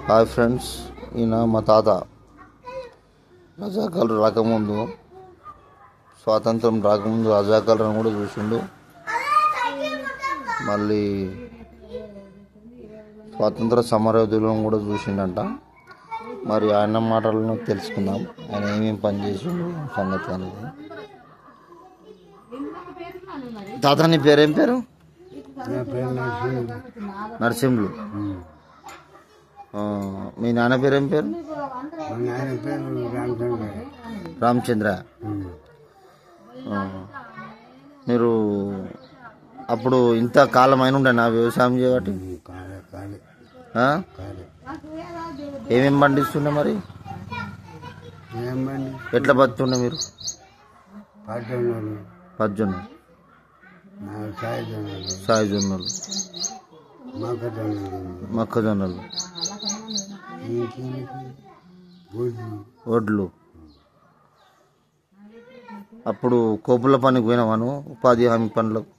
Hi friends, ఈయన మా తాత రజాకాలు రాకముందు, స్వాతంత్రం రాకముందు రజాకాలను కూడా చూసిండు. మళ్ళీ స్వాతంత్ర సమరయోధులను కూడా చూసిండంట. మరి ఆయన మాటలను తెలుసుకుందాం, ఆయన ఏమేమి పని చేసిండు సంగతి అనేది. తాత నీ పేరేం పేరు? నరసింహులు. మీ నాన్న పేరేం పేరు? రామచంద్ర. మీరు అప్పుడు ఇంత కాలం అయిన ఉండే నా వ్యవసాయం చేయబట్టి ఏమేం పండిస్తుండే? మరి ఎట్లా బతుండే మీరు? పజ్జొన్న, సాయిజొన్నలు, మొక్కజొన్నలు, వడ్లు. అప్పుడు కోపుల పనికి పోయినావాను? ఉపాధి హామీ పనులకు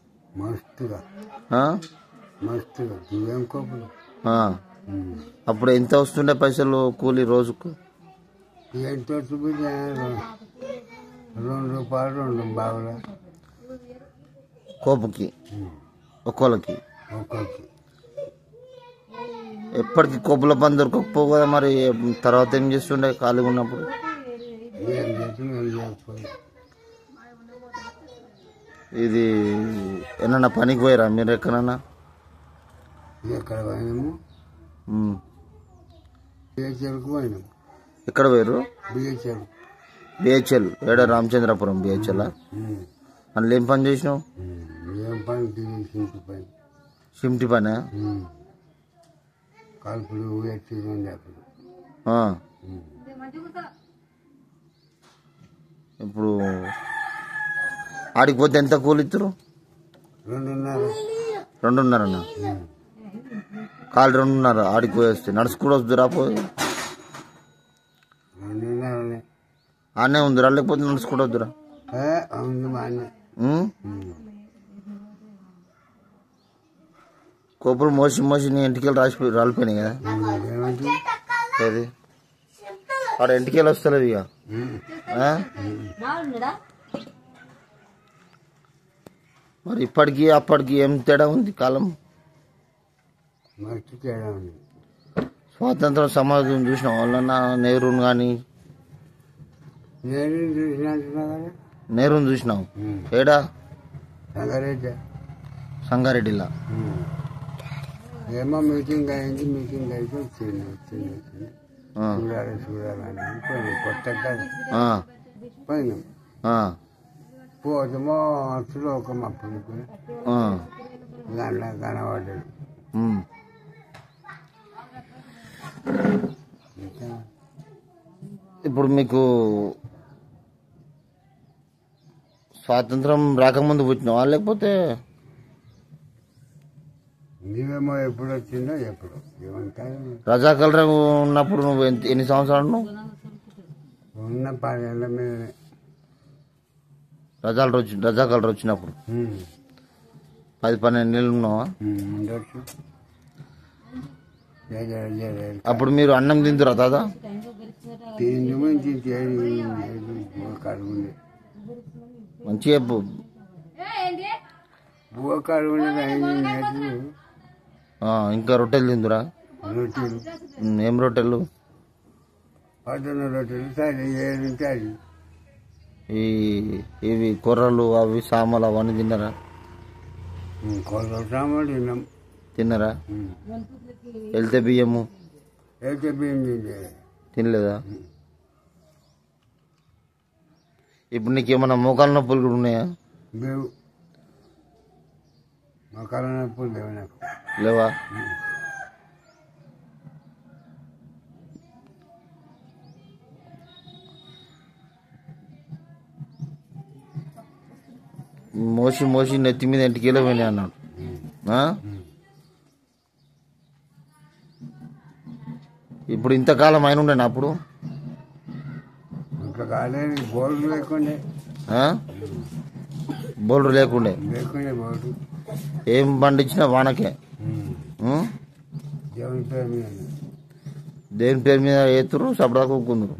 అప్పుడు ఎంత వస్తుండే పైసలు కూలి రోజుకు? 2 రూపాయలు 2 బావుల కోపుకి ఒక్కోళ్ళకి. ఎప్పటికి కోపుల పని దొరకకపోవు కదా, మరి తర్వాత ఏం చేస్తుండే ఖాళీగా ఉన్నప్పుడు? ఇది ఏమన్నా పనికి పోయారా మీరు ఎక్కడన్నా? ఎక్కడ పోయినాము? బిహెచ్ఎల్కి పోయినాము. ఎక్కడ పోయారు? బిహెచ్ఎల్. ఏడ? రామచంద్రపురం బిహెచ్ఎల్. అందులో ఏం పని చేసినావు? ఏం పని? సిమ్టి పని. కాల్పులు ఎత్తుండే అప్పుడు. ఇప్పుడు ఆడికి పోతే ఎంత కూలి ఇస్తారు? 2.5. కాలు 2.5. ఆడికి పోయేస్తే నడుచుకుంటూ వద్దురా? పోయి 2.5 ఆనే ఉందిరా, లేకపోతే నడుచుకుంటూ వద్దురా? కోపులు మోసి మోసి నీ ఇంటికి రాలిపోయినాయి కదా. అది ఆడ ఇంటికి వస్తలేదు ఇక. మరి ఇప్పటికి అప్పటికి ఏం తేడా ఉంది కాలం? స్వాతంత్రం సమాజం చూసిన వాళ్ళన్నా నెహ్రూని కానీ? నెహ్రూని చూసినావు? ఏడా? సంగారెడ్డిలా. ఏమో మీటింగ్ అయింది. మీటింగ్ అయితే వచ్చింది. చూడాలని కొత్తగా పోయినాం. పోతేమో శ్లోకం అప్పుడు దాంట్లో కనబడ్డాడు. ఇప్పుడు మీకు స్వాతంత్రం రాకముందు పుట్టినావా, లేకపోతే? నీవేమో ఎప్పుడు వచ్చిందో ఎప్పుడు రజాకల్ ఉన్నప్పుడు నువ్వు ఎన్ని సంవత్సరాలు నువ్వు ఉన్న? 10 ఏళ్ళ మీదనే. రజాకల్ వచ్చినప్పుడు 10-12 నెలలు ఉన్నావా? ఉండొచ్చు. అప్పుడు మీరు అన్నం తిందురా దాదా? తిండి మంచి కడుగుండే. మంచి చెప్పు. బువ్వ కడుగుండే. ఇంకా రొట్టెలు తిందురా? రొట్టెలు. ఏం రొట్టెలు? పద్దెన రొట్టెలు. సరే 7 ఉంటాయి. ఇవి కొర్రలు, అవి సామలు అవన్నీ తిన్నారా? కొర్రలు సామలు తిన్నాం. తిన్నారా? వెళ్తే బియ్యము తినలేదా? ఇప్పుడు నీకేమన్నా మోకాల నొప్పులు కూడా ఉన్నాయా? లేవు. మోకాల నొప్పులు లేవు నాకు. లేవా? మోసి మోసి నెత్తి మీద 2 కిలో పోయినాయి అన్నాడు. ఇప్పుడు ఇంతకాలం అయిన ఉండే అప్పుడు? బోల్డర్ లేకుండే ఏం పండించినా వానకే. దేని పేరు మీద ఎత్తురు సపడా కూకుందరు